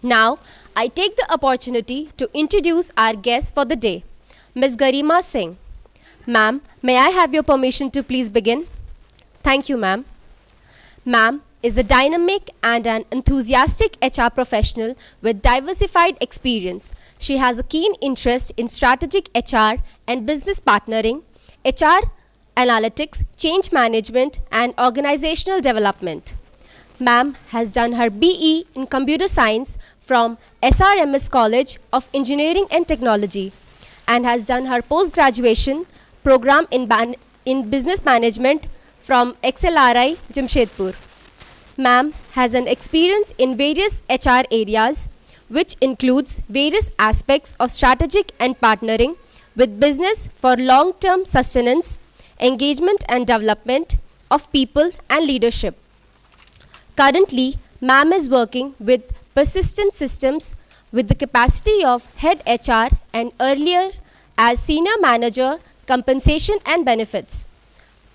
Now, I take the opportunity to introduce our guest for the day, Ms. Garima Singh. Ma'am, may I have your permission to please begin? Thank you, ma'am. Ma'am is a dynamic and an enthusiastic HR professional with diversified experience. She has a keen interest in strategic HR and business partnering, HR analytics, change management, and organizational development. Ma'am has done her BE in Computer Science from SRMS College of Engineering and Technology and has done her post-graduation program in Business Management from XLRI, Jamshedpur. Ma'am has an experience in various HR areas, which includes various aspects of strategic and partnering with business for long-term sustenance, engagement and development of people and leadership. Currently, ma'am is working with Persistent Systems with the capacity of head HR and earlier as senior manager, compensation and benefits.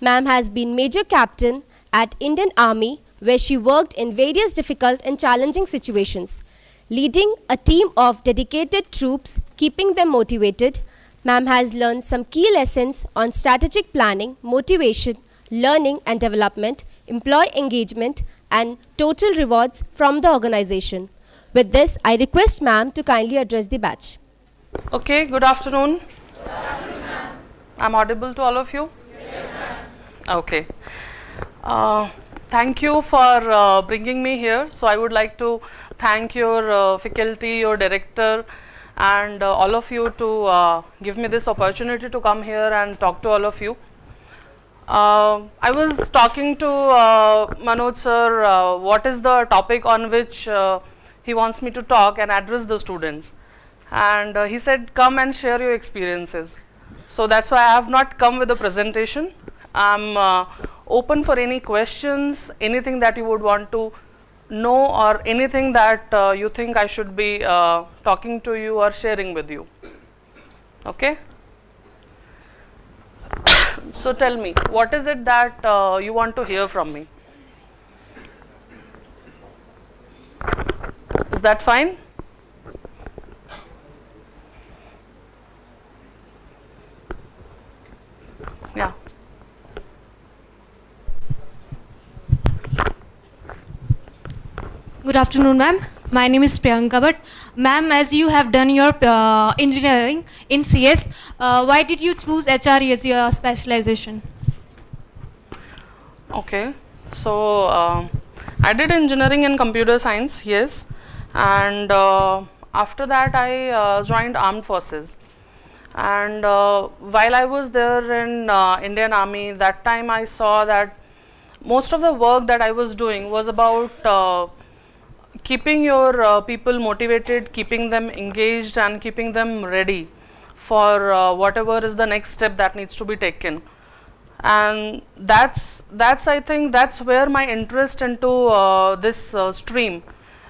Ma'am has been major captain at Indian Army where she worked in various difficult and challenging situations, leading a team of dedicated troops, keeping them motivated. Ma'am has learned some key lessons on strategic planning, motivation, learning and development, employee engagement, and total rewards from the organization. With this, I request ma'am to kindly address the batch. Okay, good afternoon. I'm audible to all of you? Yes, ma'am. Okay. Thank you for bringing me here. So I would like to thank your faculty, your director, and all of you to give me this opportunity to come here and talk to all of you. I was talking to Manoj sir, what is the topic on which he wants me to talk and address the students. And he said, come and share your experiences. So that's why I have not come with a presentation. I'm open for any questions, anything that you would want to know or anything that you think I should be talking to you or sharing with you. Okay? So tell me, what is it that you want to hear from me? Is that fine? Yeah. Good afternoon, ma'am. My name is Priyanka. But, ma'am, as you have done your engineering in CS, why did you choose HR as your specialization? Okay. So I did engineering in computer science, yes. And after that, I joined armed forces. And while I was there in Indian Army, that time I saw that most of the work that I was doing was about keeping your people motivated, keeping them engaged and keeping them ready for whatever is the next step that needs to be taken. And that's I think that's where my interest into this stream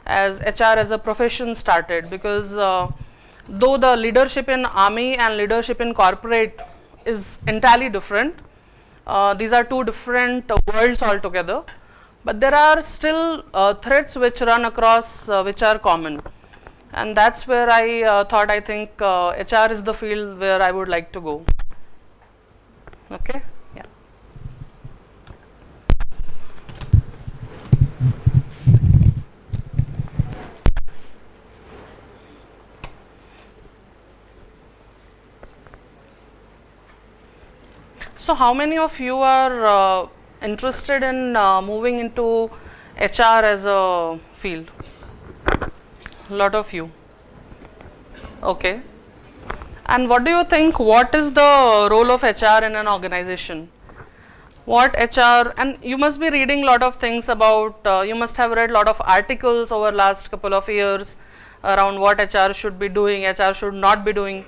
as HR as a profession started, because though the leadership in army and leadership in corporate is entirely different, these are two different worlds altogether, but there are still threads which run across which are common, and that's where I thought I think HR is the field where I would like to go. Okay. Yeah. So how many of you are interested in moving into HR as a field? A lot of you. Okay. And what do you think, what is the role of HR in an organization? What HR, and you must be reading a lot of things about, you must have read a lot of articles over last couple of years around what HR should be doing, HR should not be doing.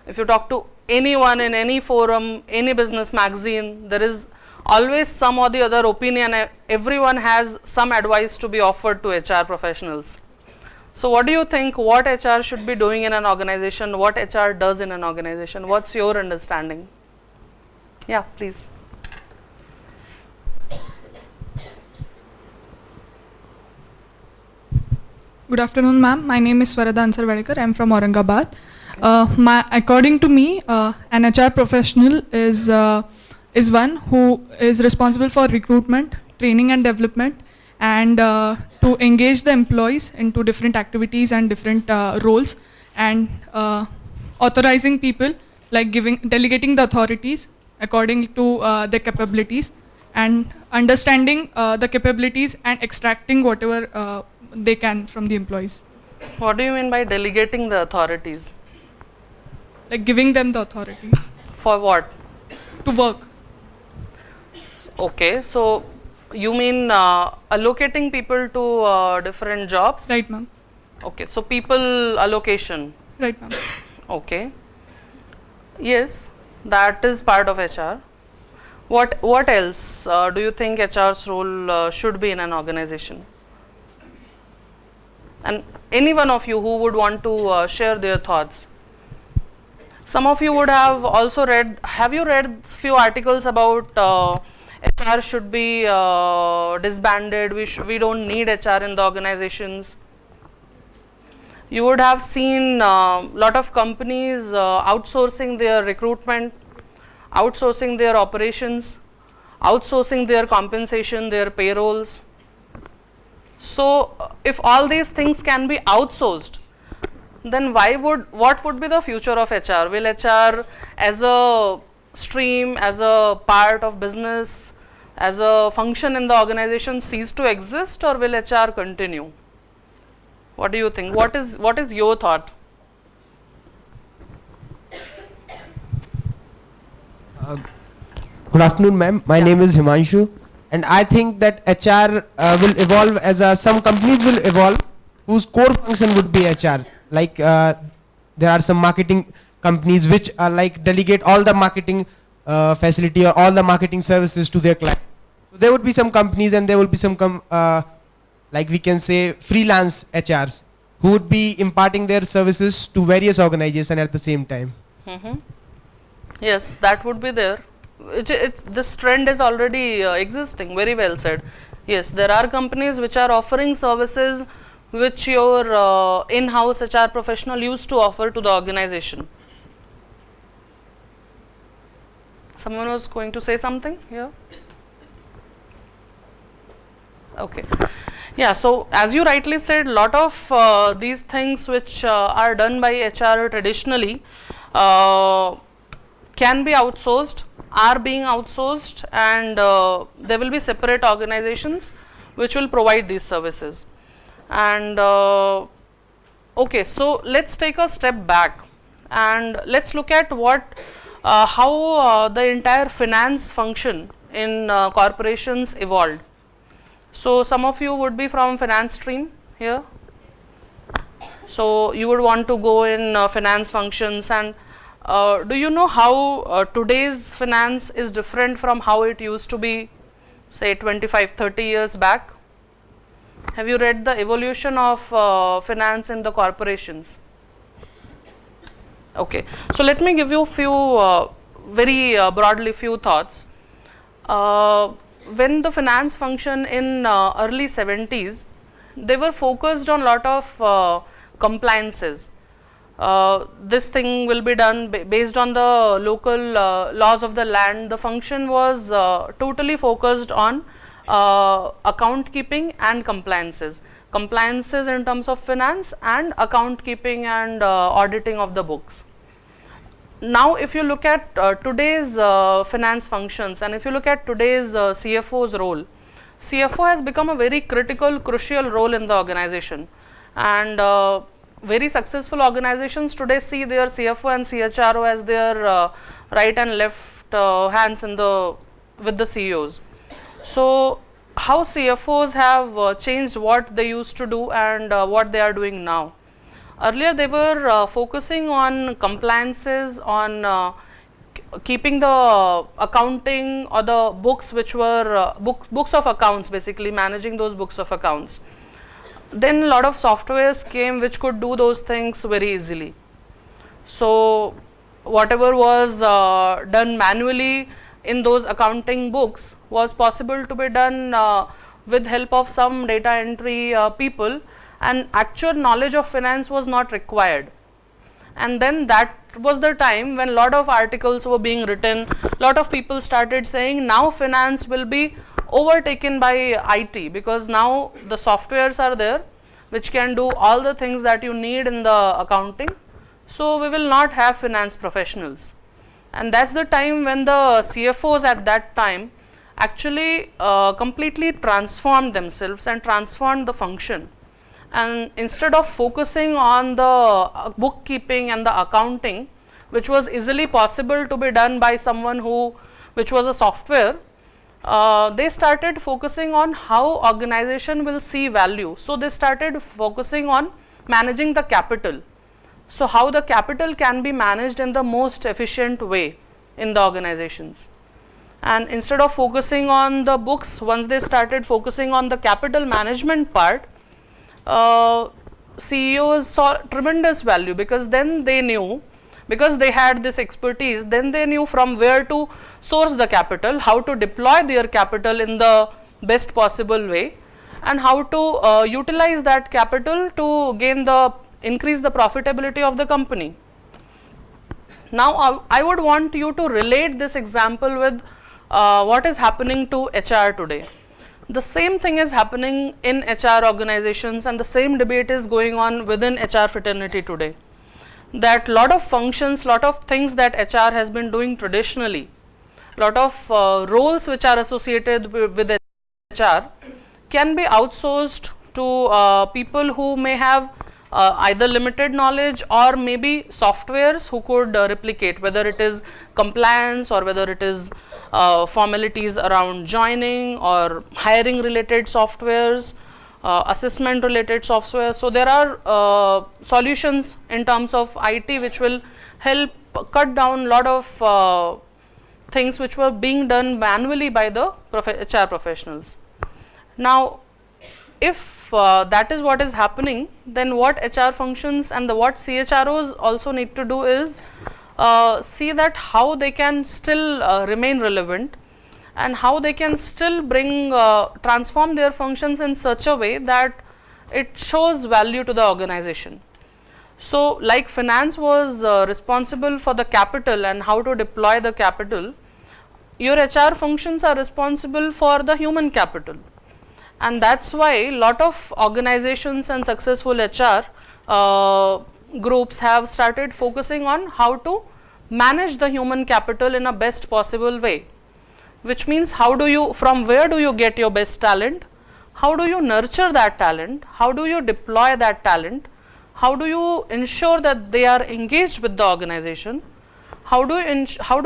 If you talk to anyone in any forum, any business magazine, there is always some or the other opinion. Everyone has some advice to be offered to HR professionals. So what do you think, what HR should be doing in an organization, what HR does in an organization? What's your understanding? Yeah, please. Good afternoon, ma'am. My name is Swarada Ansarwadekar. I'm from Aurangabad. According to me, an HR professional is one who is responsible for recruitment, training and development, and to engage the employees into different activities and different roles, and authorizing people, like delegating the authorities according to their capabilities, and understanding the capabilities and extracting whatever they can from the employees. What do you mean by delegating the authorities? Like giving them the authorities For what? to work. Okay, so you mean allocating people to different jobs? Right, ma'am. Okay, so people allocation. Right, ma'am. Okay. Yes, that is part of HR. What else do you think HR's role should be in an organization? And any one of you who would want to share their thoughts. Some of you would have also read, have you read few articles about HR should be disbanded, we don't need HR in the organizations. You would have seen lot of companies outsourcing their recruitment, outsourcing their operations, outsourcing their compensation, their payrolls. So if all these things can be outsourced, then what would be the future of HR? Will HR as a stream, as a part of business, as a function in the organization cease to exist, or will HR continue? What do you think? What is your thought? Good afternoon, ma'am. My name is Himanshu, and I think that HR will evolve as some companies will evolve whose core function would be HR. Like there are some marketing companies which are like delegate all the marketing facility or all the marketing services to their client. So there would be some companies, and there will be some like we can say freelance HRs who would be imparting their services to various organizations at the same time. Yes, that would be there. This trend is already existing. Very well said. Yes, there are companies which are offering services which your in-house HR professional used to offer to the organization. Someone was going to say something here? Okay. Yeah, so as you rightly said, lot of these things which are done by HR traditionally can be outsourced, are being outsourced, and there will be separate organizations which will provide these services. And okay, so let's take a step back and let's look at how the entire finance function in corporations evolved. So some of you would be from finance stream here. So you would want to go in finance functions, and do you know how today's finance is different from how it used to be, say 25-30 years back? Have you read the evolution of finance in the corporations? Okay, so let me give you few very broadly few thoughts. When the finance function in early 70s, they were focused on lot of compliances. This thing will be done based on the local laws of the land. The function was totally focused on account keeping and compliances. Compliances in terms of finance and account keeping and auditing of the books. Now if you look at today's finance functions, and if you look at today's CFO's role, CFO has become a very critical, crucial role in the organization, and very successful organizations today see their CFO and CHRO as their right and left hands with the CEOs. So how CFOs have changed what they used to do and what they are doing now. Earlier they were focusing on compliances, on keeping the accounting or the books which were books of accounts, basically managing those books of accounts. Then a lot of softwares came which could do those things very easily. So whatever was done manually in those accounting books was possible to be done with help of some data entry people, and actual knowledge of finance was not required. And then that was the time when a lot of articles were being written, lot of people started saying now finance will be overtaken by IT, because now the softwares are there which can do all the things that you need in the accounting. So we will not have finance professionals. And that's the time when the CFOs at that time actually completely transformed themselves and transformed the function. And instead of focusing on the bookkeeping and the accounting, which was easily possible to be done by someone which was a software, they started focusing on how organization will see value. So they started focusing on managing the capital. So how the capital can be managed in the most efficient way in the organizations. And instead of focusing on the books, once they started focusing on the capital management part, CEOs saw tremendous value, because then they knew, because they had this expertise, then they knew from where to source the capital, how to deploy their capital in the best possible way, and how to utilize that capital to increase the profitability of the company. Now I would want you to relate this example with what is happening to HR today. The same thing is happening in HR organizations, and the same debate is going on within HR fraternity today. That lot of functions, lot of things that HR has been doing traditionally, lot of roles which are associated with HR can be outsourced to people who may have either limited knowledge or maybe softwares who could replicate, whether it is compliance or whether it is formalities around joining or hiring related softwares, assessment related software. So there are solutions in terms of IT which will help cut down lot of things which were being done manually by the HR professionals. Now if that is what is happening, then what HR functions and what CHROs also need to do is see that how they can still remain relevant, and how they can still transform their functions in such a way that it shows value to the organization. So like finance was responsible for the capital and how to deploy the capital, your HR functions are responsible for the human capital. And that's why lot of organizations and successful HR groups have started focusing on how to manage the human capital in a best possible way, which means from where do you get your best talent, how do you nurture that talent, how do you deploy that talent, how do you ensure that they are engaged with the organization, how do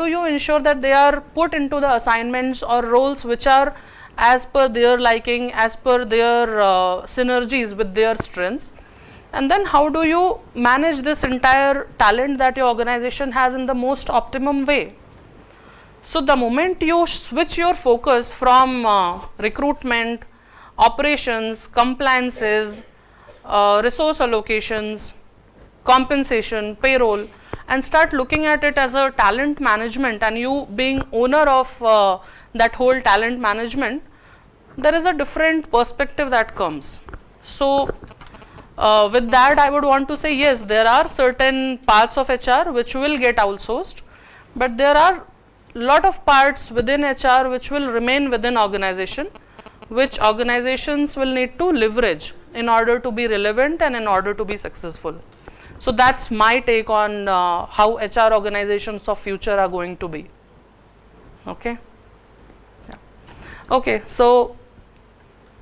you ensure that they are put into the assignments or roles which are as per their liking, as per their synergies with their strengths, and then how do you manage this entire talent that your organization has in the most optimum way. So the moment you switch your focus from recruitment, operations, compliances, resource allocations, compensation, payroll, and start looking at it as a talent management, and you being owner of that whole talent management, there is a different perspective that comes. So with that I would want to say, yes, there are certain parts of HR which will get outsourced, but there are lot of parts within HR which will remain within organization, which organizations will need to leverage in order to be relevant and in order to be successful. So that's my take on how HR organizations of future are going to be. Okay. Yeah. Okay. So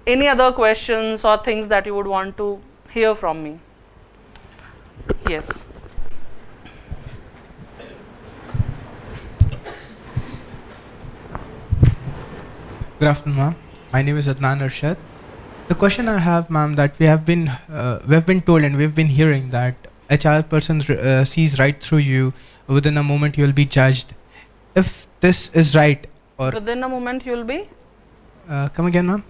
any other questions or things that you would want to hear from me? Yes. Good afternoon, ma'am. My name is Adnan Arshad. The question I have, ma'am, that we have been told and we've been hearing that HR person sees right through you. Within a moment, you will be judged. If this is right, or within a moment you will be. Come again, ma'am.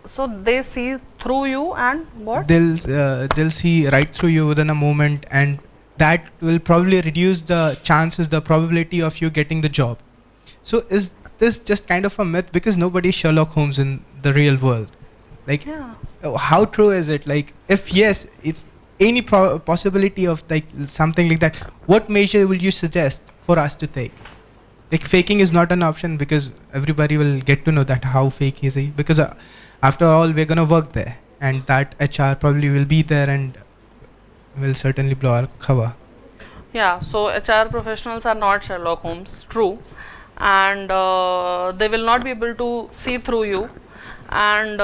So they see through you and what? They'll see right through you within a moment, and that will probably reduce the chances, the probability of you getting the job. So is this just kind of a myth, because nobody is Sherlock Holmes in the real world? Like, Yeah. how true is it? Like, if yes, it's any possibility of like something like that, what measure will you suggest for us to take? Like, faking is not an option because everybody will get to know that how fake is he, because after all we're gonna work there, and that HR probably will be there and will certainly blow our cover. Yeah, so HR professionals are not Sherlock Holmes, true, and they will not be able to see through you, and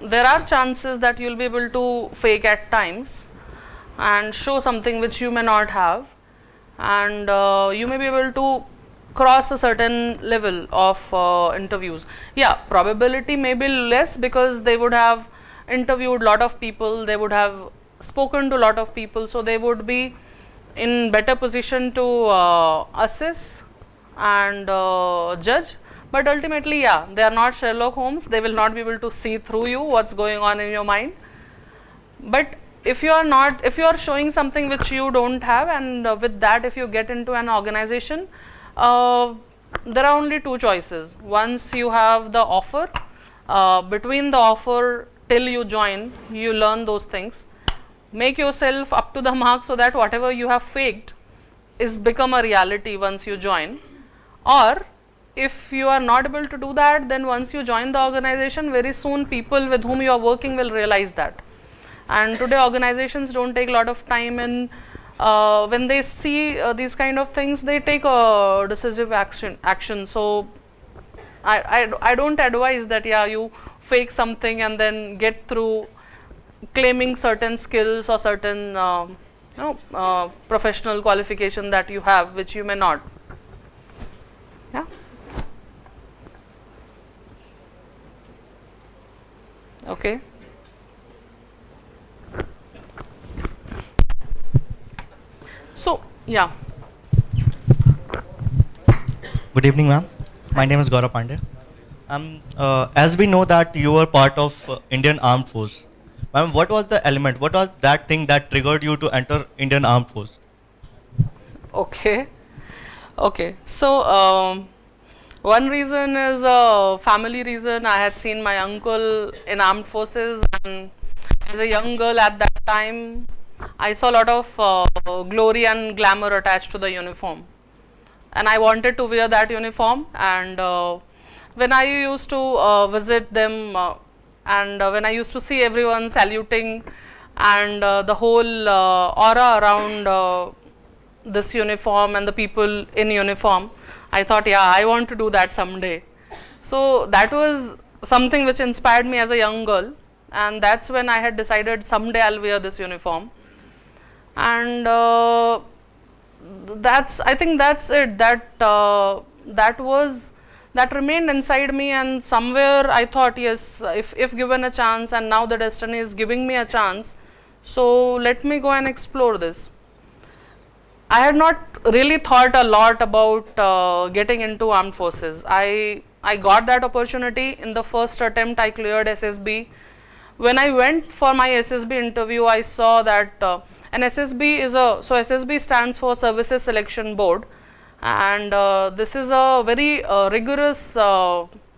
there are chances that you'll be able to fake at times and show something which you may not have, and you may be able to cross a certain level of interviews. Yeah, probability may be less because they would have interviewed lot of people, they would have spoken to lot of people, so they would be in better position to assess and judge. But ultimately, yeah, they are not Sherlock Holmes, they will not be able to see through you what's going on in your mind. But if you are showing something which you don't have, and with that if you get into an organization, there are only two choices. Once you have the offer, between the offer till you join, you learn those things, make yourself up to the mark so that whatever you have faked is become a reality once you join. Or if you are not able to do that, then once you join the organization, very soon people with whom you are working will realize that. And today organizations don't take a lot of time, and when they see these kind of things, they take a decisive action. So I don't advise that, yeah, you fake something and then get through claiming certain skills or certain professional qualification that you have, which you may not. Yeah. Okay. So, yeah. Good evening, ma'am. My name is Gaurav Pandey. As we know that you were part of Indian Armed Force, ma'am, what was the element? What was that thing that triggered you to enter Indian Armed Force? Okay. Okay. So, one reason is a family reason. I had seen my uncle in armed forces, and as a young girl at that time, I saw a lot of glory and glamour attached to the uniform, and I wanted to wear that uniform. And when I used to visit them, and when I used to see everyone saluting, and the whole aura around this uniform and the people in uniform, I thought, yeah, I want to do that someday. So that was something which inspired me as a young girl, and that's when I had decided someday I'll wear this uniform. And I think that's it. That remained inside me, and somewhere I thought, yes, if given a chance, and now the destiny is giving me a chance, so let me go and explore this. I had not really thought a lot about getting into armed forces. I got that opportunity in the first attempt. I cleared SSB. When I went for my SSB interview, I saw that an SSB is SSB stands for Services Selection Board, and this is a very rigorous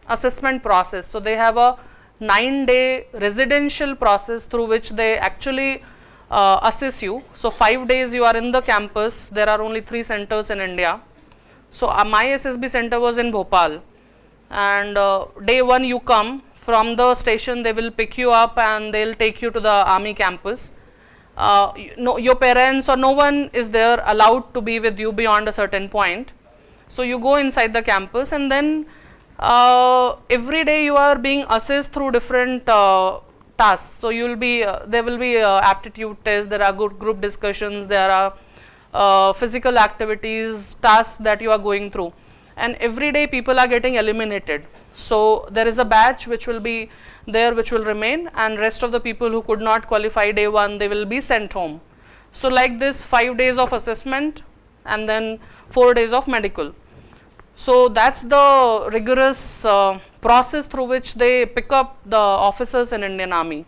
assessment process. So they have a 9-day residential process through which they actually assess you. So 5 days you are in the campus. There are only 3 centers in India. So my SSB center was in Bhopal, and day 1 you come from the station, they will pick you up and they'll take you to the army campus. Your parents or no one is there allowed to be with you beyond a certain point. So you go inside the campus, and then every day you are being assessed through different tasks. So you will be there will be aptitude tests, there are good group discussions, there are physical activities, tasks that you are going through, and every day people are getting eliminated. So there is a batch which will be there, which will remain, and rest of the people who could not qualify day 1, they will be sent home. So like this, 5 days of assessment and then 4 days of medical. So that's the rigorous process through which they pick up the officers in Indian Army.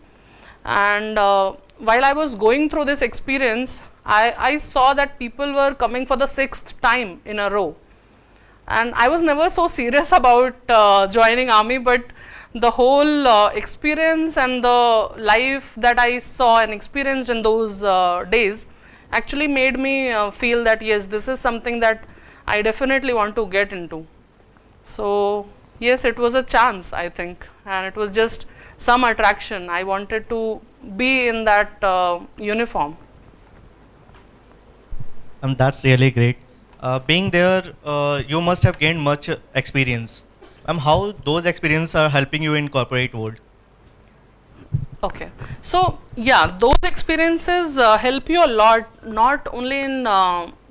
And while I was going through this experience, I saw that people were coming for the 6th time in a row. And I was never so serious about joining army, but the whole experience and the life that I saw and experienced in those days actually made me feel that yes, this is something that I definitely want to get into. So yes, it was a chance, I think, and it was just some attraction. I wanted to be in that uniform. That's really great. Being there, you must have gained much experience. How those experiences are helping you in corporate world? Okay, so yeah, those experiences help you a lot, not only in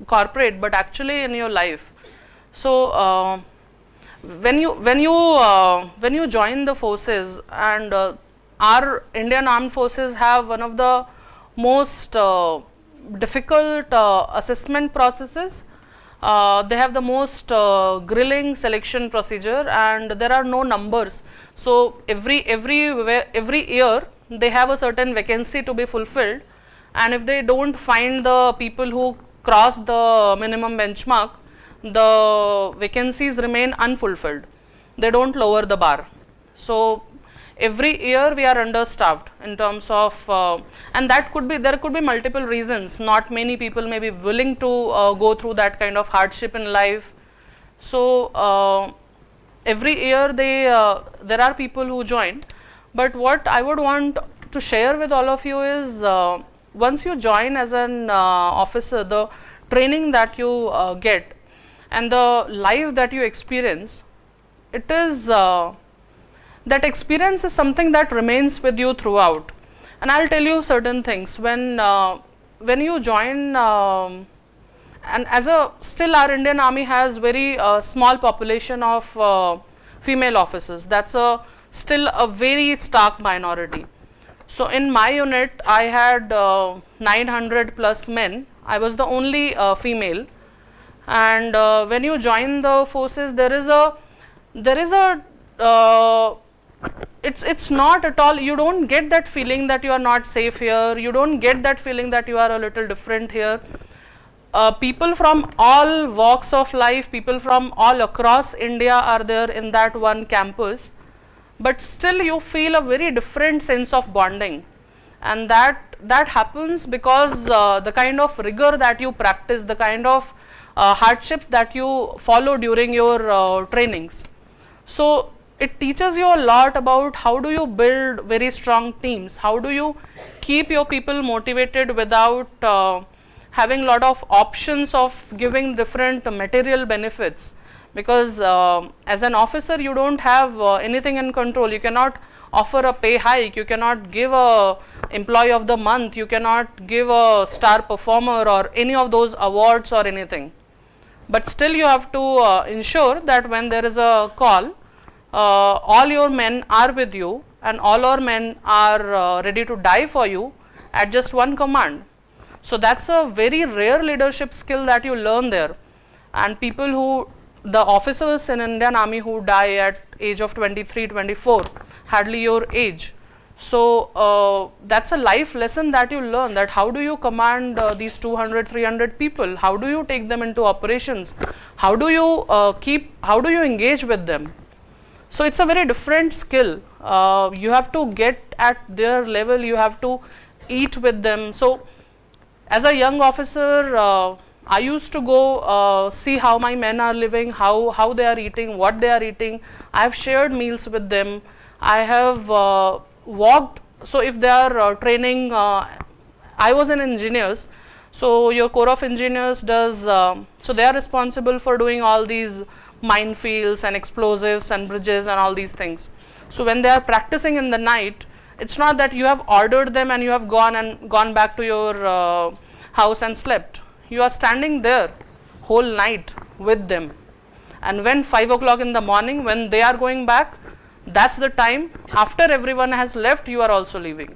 corporate but actually in your life. So when you join the forces, and our Indian Armed Forces have one of the most difficult assessment processes. They have the most grilling selection procedure, and there are no numbers. So every year they have a certain vacancy to be fulfilled, and if they don't find the people who cross the minimum benchmark, the vacancies remain unfulfilled. They don't lower the bar. So every year we are understaffed in terms of and that could be, there could be multiple reasons. Not many people may be willing to go through that kind of hardship in life. So every year there are people who join. But what I would want to share with all of you is once you join as an officer, the training that you get and the life that you experience, it is that experience is something that remains with you throughout. And I'll tell you certain things. When you join, and still our Indian Army has very small population of female officers. That's still a very stark minority. So in my unit, I had 900 plus men. I was the only female. And when you join the forces, there is a it's not at all, you don't get that feeling that you are not safe here. You don't get that feeling that you are a little different here. People from all walks of life, people from all across India are there in that one campus, but still you feel a very different sense of bonding. And that happens because the kind of rigor that you practice, the kind of hardships that you follow during your trainings. So it teaches you a lot about how do you build very strong teams, how do you keep your people motivated without having a lot of options of giving different material benefits. Because as an officer, you don't have anything in control. You cannot offer a pay hike, you cannot give a employee of the month, you cannot give a star performer or any of those awards or anything. But still you have to ensure that when there is a call, all your men are with you and all our men are ready to die for you at just one command. So that's a very rare leadership skill that you learn there. And the officers in Indian Army who die at age of 23, 24, hardly your age. So that's a life lesson that you learn, that how do you command these 200, 300 people? How do you take them into operations? How do you engage with them? So it's a very different skill. You have to get at their level, you have to eat with them. So as a young officer, I used to go see how my men are living, how they are eating, what they are eating. I have shared meals with them. I have walked. So if they are training, I was in engineers. So your Corps of Engineers does, so they are responsible for doing all these minefields and explosives and bridges and all these things. So when they are practicing in the night, it's not that you have ordered them and you have gone back to your house and slept. You are standing there whole night with them. And when 5 o'clock in the morning, when they are going back, that's the time after everyone has left, you are also leaving.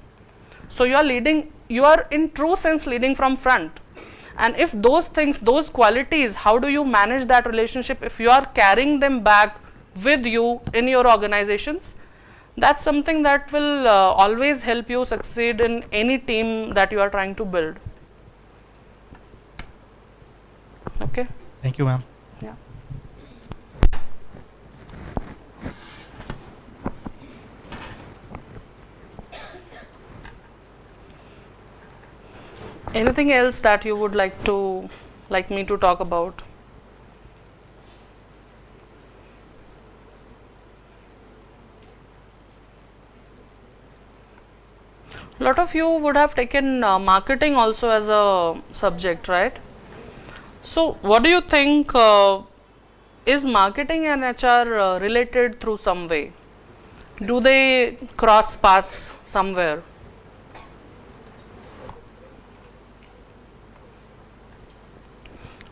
So you are leading, you are in true sense leading from front. And if those things, those qualities, how do you manage that relationship if you are carrying them back with you in your organizations? That's something that will always help you succeed in any team that you are trying to build. Okay. Thank you, ma'am. Yeah. Anything else that you would like me to talk about? A lot of you would have taken marketing also as a subject, right? So what do you think, is marketing and HR related through some way? Do they cross paths somewhere?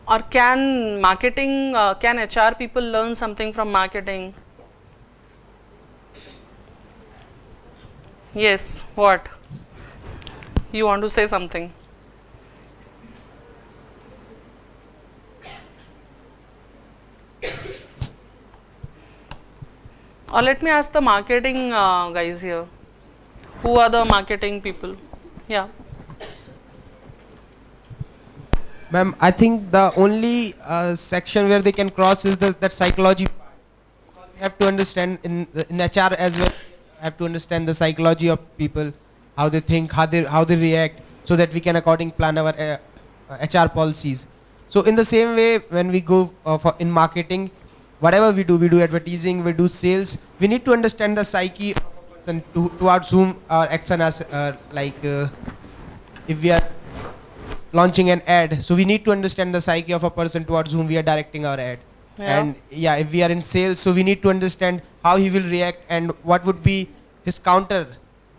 Or can marketing, can HR people learn something from marketing? Yes, what? You want to say something? Or let me ask the marketing guys here. Who are the marketing people? Yeah. Ma'am, I think the only section where they can cross is that psychology. We have to understand in HR as well. Have to understand the psychology of people, how they think, how they react, so that we can according plan our HR policies. So in the same way, when we go in marketing, whatever we do advertising, we do sales, we need to understand the psyche of a person towards whom our action is if we are launching an ad, so we need to understand the psyche of a person towards whom we are directing our ad. Yeah. And yeah, if we are in sales, so we need to understand how he will react and what would be his counter.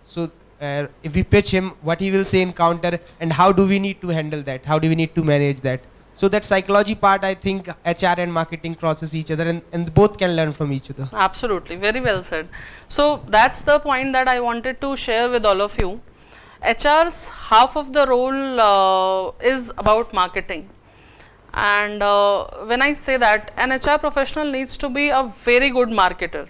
So if we pitch him, what he will say in counter, and how do we need to handle that, how do we need to manage that. So that psychology part, I think HR and marketing crosses each other, and both can learn from each other. Absolutely, very well said. So that's the point that I wanted to share with all of you. HR's half of the role is about marketing, and when I say that, an HR professional needs to be a very good marketer.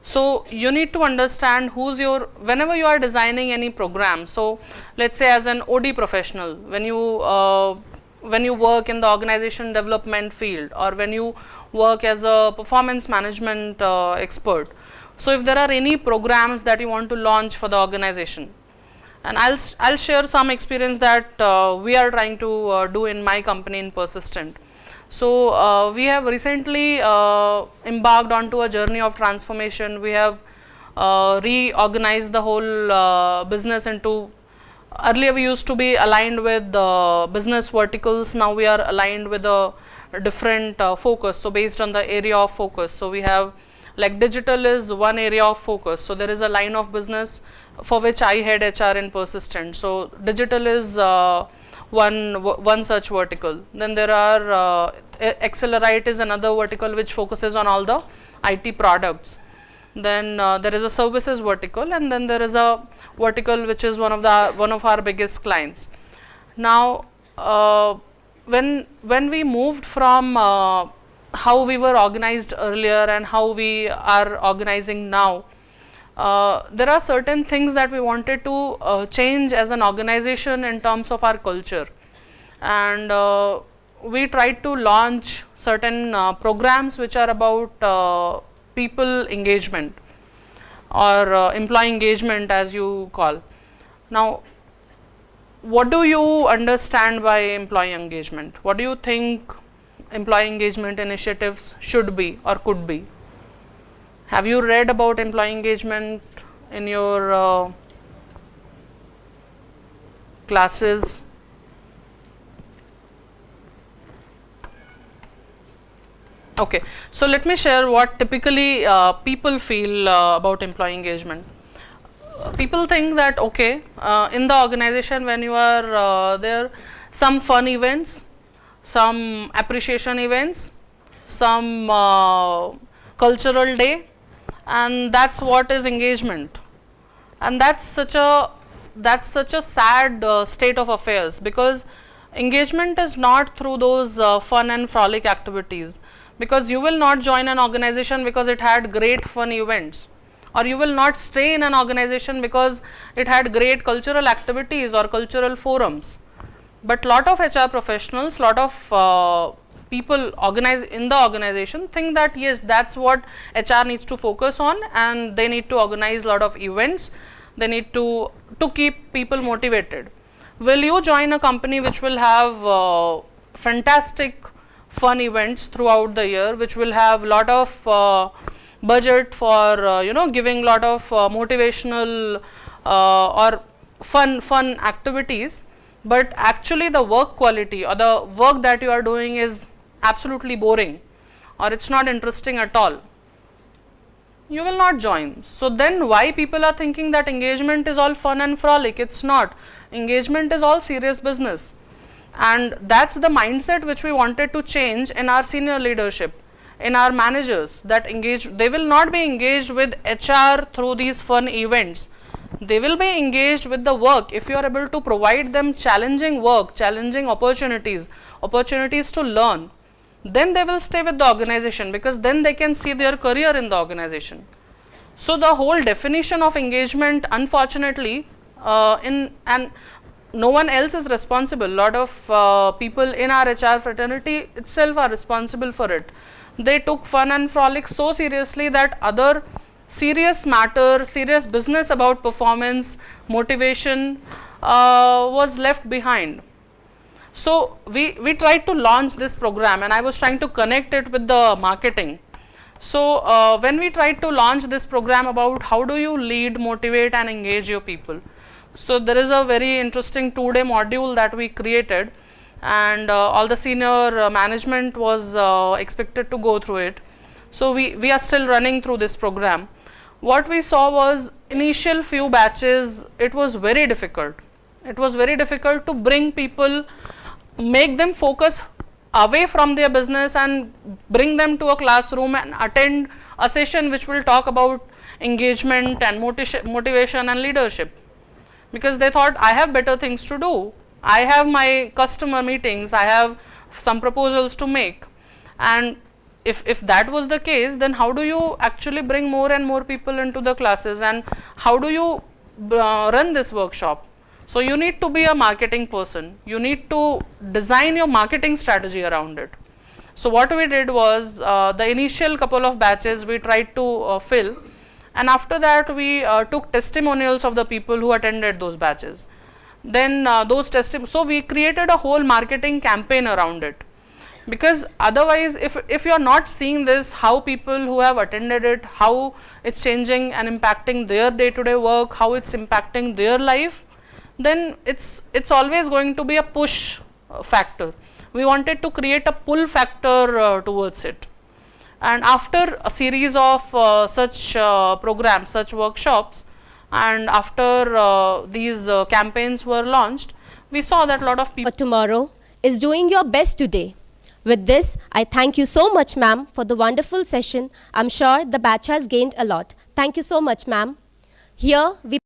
So you need to understand who's your, whenever you are designing any program, so let's say as an OD professional, when you work in the organization development field, or when you work as a performance management expert, so if there are any programs that you want to launch for the organization, and I'll share some experience that we are trying to do in my company in Persistent. So we have recently embarked onto a journey of transformation. We have reorganized the whole business into, earlier we used to be aligned with business verticals, now we are aligned with a different focus, so based on the area of focus. So we have, like, digital is one area of focus, so there is a line of business for which I head HR in Persistent. So digital is one such vertical. Then there are Accelerate is another vertical which focuses on all the IT products. Then there is a services vertical, and then there is a vertical which is one of our biggest clients. Now when we moved from how we were organized earlier and how we are organizing now, there are certain things that we wanted to change as an organization in terms of our culture, and we tried to launch certain programs which are about people engagement, or employee engagement as you call. Now, what do you understand by employee engagement? What do you think employee engagement initiatives should be or could be? Have you read about employee engagement in your classes? Okay, so let me share what typically people feel about employee engagement. People think that, okay, in the organization when you are there, some fun events, some appreciation events, some cultural day, and that's what is engagement. And that's such a sad state of affairs, because engagement is not through those fun and frolic activities, because you will not join an organization because it had great fun events, or you will not stay in an organization because it had great cultural activities or cultural forums. But lot of HR professionals, lot of people organize in the organization think that yes, that's what HR needs to focus on, and they need to organize lot of events, they need to keep people motivated. will you join a company which will have fantastic fun events throughout the year, which will have lot of budget for giving lot of motivational or fun activities, but actually the work quality or the work that you are doing is absolutely boring or it's not interesting at all, you will not join. So then why people are thinking that engagement is all fun and frolic? It's not. Engagement is all serious business, and that's the mindset which we wanted to change in our senior leadership, in our managers, that they will not be engaged with HR through these fun events. They will be engaged with the work. If you are able to provide them challenging work, challenging opportunities to learn, then they will stay with the organization, because then they can see their career in the organization. So the whole definition of engagement, unfortunately, and no one else is responsible. Lot of people in our HR fraternity itself are responsible for it. They took fun and frolic so seriously that other serious matter, serious business about performance, motivation was left behind. So we tried to launch this program, and I was trying to connect it with the marketing. So when we tried to launch this program about how do you lead, motivate and engage your people. So there is a very interesting 2-day module that we created, and all the senior management was expected to go through it. So we are still running through this program. What we saw was initial few batches, it was very difficult. It was very difficult to bring people, make them focus away from their business and bring them to a classroom and attend a session which will talk about engagement and motivation and leadership. Because they thought, I have better things to do. I have my customer meetings, I have some proposals to make. And if that was the case, then how do you actually bring more and more people into the classes, and how do you run this workshop? So you need to be a marketing person. You need to design your marketing strategy around it. So what we did was, the initial couple of batches we tried to fill, and after that we took testimonials of the people who attended those batches. Then so we created a whole marketing campaign around it. Because otherwise, if you are not seeing this, how people who have attended it, how it's changing and impacting their day-to-day work, how it's impacting their life, then it's always going to be a push factor. We wanted to create a pull factor towards it. And after a series of such programs, such workshops, and after these campaigns were launched, we saw that a lot of people For tomorrow is doing your best today. With this, I thank you so much, ma'am, for the wonderful session. I'm sure the batch has gained a lot. Thank you so much, ma'am. Here we